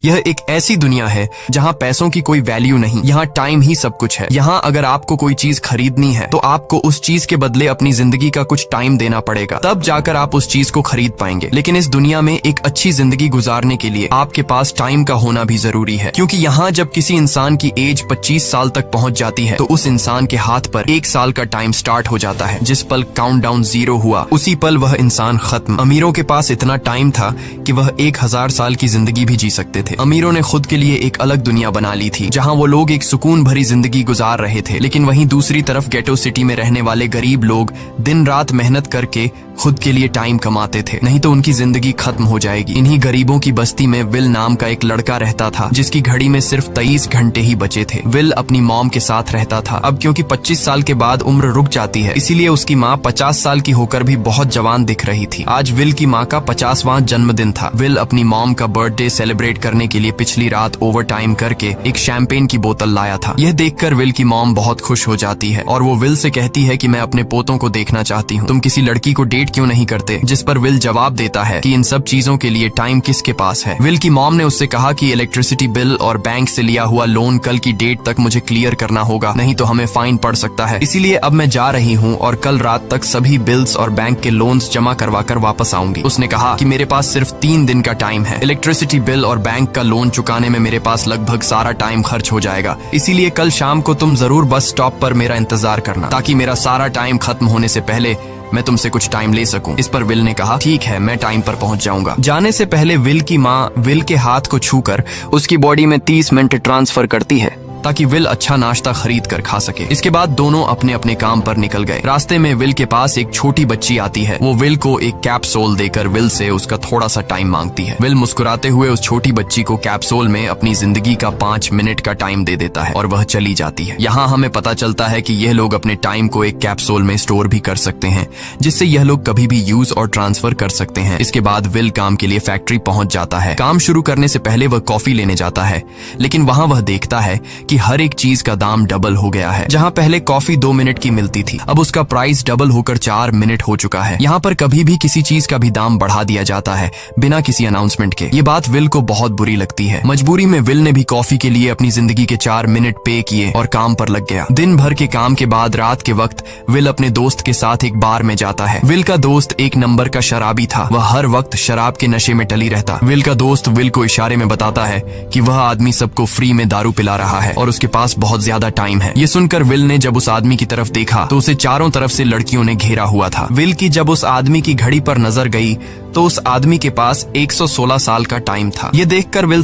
यह एक ऐसी दुनिया है जहाँ पैसों की कोई वैल्यू नहीं, यहाँ टाइम ही सब कुछ है। यहाँ अगर आपको कोई चीज खरीदनी है तो आपको उस चीज के बदले अपनी जिंदगी का कुछ टाइम देना पड़ेगा, तब जाकर आप उस चीज को खरीद पाएंगे। लेकिन इस दुनिया में एक अच्छी जिंदगी गुजारने के लिए आपके पास टाइम का होना भी जरूरी है, क्योंकि यहाँ जब किसी इंसान की एज 25 साल तक पहुँच जाती है तो उस इंसान के हाथ पर 1 साल का टाइम स्टार्ट हो जाता है। जिस पल काउंटडाउन 0 हुआ उसी पल वह इंसान खत्म। अमीरों के पास इतना टाइम था कि वह 1000 साल की जिंदगी भी जी सकते थे। अमीरों ने खुद के लिए एक अलग दुनिया बना ली थी जहां वो लोग एक सुकून भरी जिंदगी गुजार रहे थे, लेकिन वहीं दूसरी तरफ गेटो सिटी में रहने वाले गरीब लोग दिन रात मेहनत करके खुद के लिए टाइम कमाते थे, नहीं तो उनकी जिंदगी खत्म हो जाएगी। इन्हीं गरीबों की बस्ती में विल नाम का एक लड़का रहता था जिसकी घड़ी में सिर्फ 23 घंटे ही बचे थे। विल अपनी मॉम के साथ रहता था। अब क्योंकि 25 साल के बाद उम्र रुक जाती है, इसीलिए उसकी माँ 50 साल की होकर भी बहुत जवान दिख रही थी। आज विल की माँ का 50वां जन्मदिन था। विल अपनी मॉम का बर्थडे सेलिब्रेट करने के लिए पिछली रात ओवर टाइम करके एक शैंपेन की बोतल लाया था। यह देखकर विल की मॉम बहुत खुश हो जाती है और वो विल से कहती है कि मैं अपने पोतों को देखना चाहती हूँ, तुम किसी लड़की को डेट क्यों नहीं करते? जिस पर विल जवाब देता है कि इन सब चीजों के लिए टाइम किसके पास है। विल की मॉम ने उससे कहा कि इलेक्ट्रिसिटी बिल और बैंक से लिया हुआ लोन कल की डेट तक मुझे क्लियर करना होगा, नहीं तो हमें फाइन पड़ सकता है। इसीलिए अब मैं जा रही हूँ और कल रात तक सभी बिल्स और बैंक के लोन्स जमा करवा कर वापस आऊंगी। उसने कहा कि मेरे पास सिर्फ 3 दिन का टाइम है। इलेक्ट्रिसिटी बिल और बैंक का लोन चुकाने में मेरे पास लगभग सारा टाइम खर्च हो जाएगा, इसीलिए कल शाम को तुम जरूर बस स्टॉप पर मेरा इंतजार करना, ताकि मेरा सारा टाइम खत्म होने से पहले मैं तुमसे कुछ टाइम ले सकूं। इस पर विल ने कहा ठीक है, मैं टाइम पर पहुंच जाऊंगा। जाने से पहले विल की माँ विल के हाथ को छूकर उसकी बॉडी में 30 मिनट ट्रांसफर करती है ताकि विल अच्छा नाश्ता खरीद कर खा सके। इसके बाद दोनों अपने अपने काम पर निकल गए। रास्ते में विल के पास एक छोटी बच्ची आती है। वो विल को एक कैप्सूल देकर विल से उसका थोड़ा सा टाइम मांगती है। विल मुस्कुराते हुए उस छोटी बच्ची को कैप्सूल में अपनी जिंदगी का 5 मिनट का टाइम दे देता है और वह चली जाती है। यहाँ हमें पता चलता है कि यह लोग अपने टाइम को एक कैप्सूल में स्टोर भी कर सकते हैं, जिससे यह लोग कभी भी यूज और ट्रांसफर कर सकते हैं। इसके बाद विल काम के लिए फैक्ट्री पहुंच जाता है। काम शुरू करने से पहले वह कॉफी लेने जाता है, लेकिन वहां वह देखता है कि हर एक चीज का दाम डबल हो गया है। जहां पहले कॉफी 2 मिनट की मिलती थी, अब उसका प्राइस डबल होकर 4 मिनट हो चुका है। यहाँ पर कभी भी किसी चीज का भी दाम बढ़ा दिया जाता है बिना किसी अनाउंसमेंट के। ये बात विल को बहुत बुरी लगती है। मजबूरी में विल ने भी कॉफी के लिए अपनी जिंदगी के 4 मिनट पे किए और काम पर लग गया। दिन भर के काम के बाद रात के वक्त विल अपने दोस्त के साथ एक बार में जाता है। विल का दोस्त 1 नंबर का शराबी था। वह हर वक्त शराब के नशे में टली रहता। विल का दोस्त विल को इशारे में बताता है कि वह आदमी सबको फ्री में दारू पिला रहा है और उसके पास बहुत ज्यादा टाइम है। ये सुनकर विल ने जब उस आदमी की तरफ देखा तो उसे चारों तरफ से लड़कियों ने घेरा हुआ था। विल की जब उस आदमी की घड़ी पर नजर गई तो उस आदमी के पास 116 साल का टाइम था। ये देखकर विल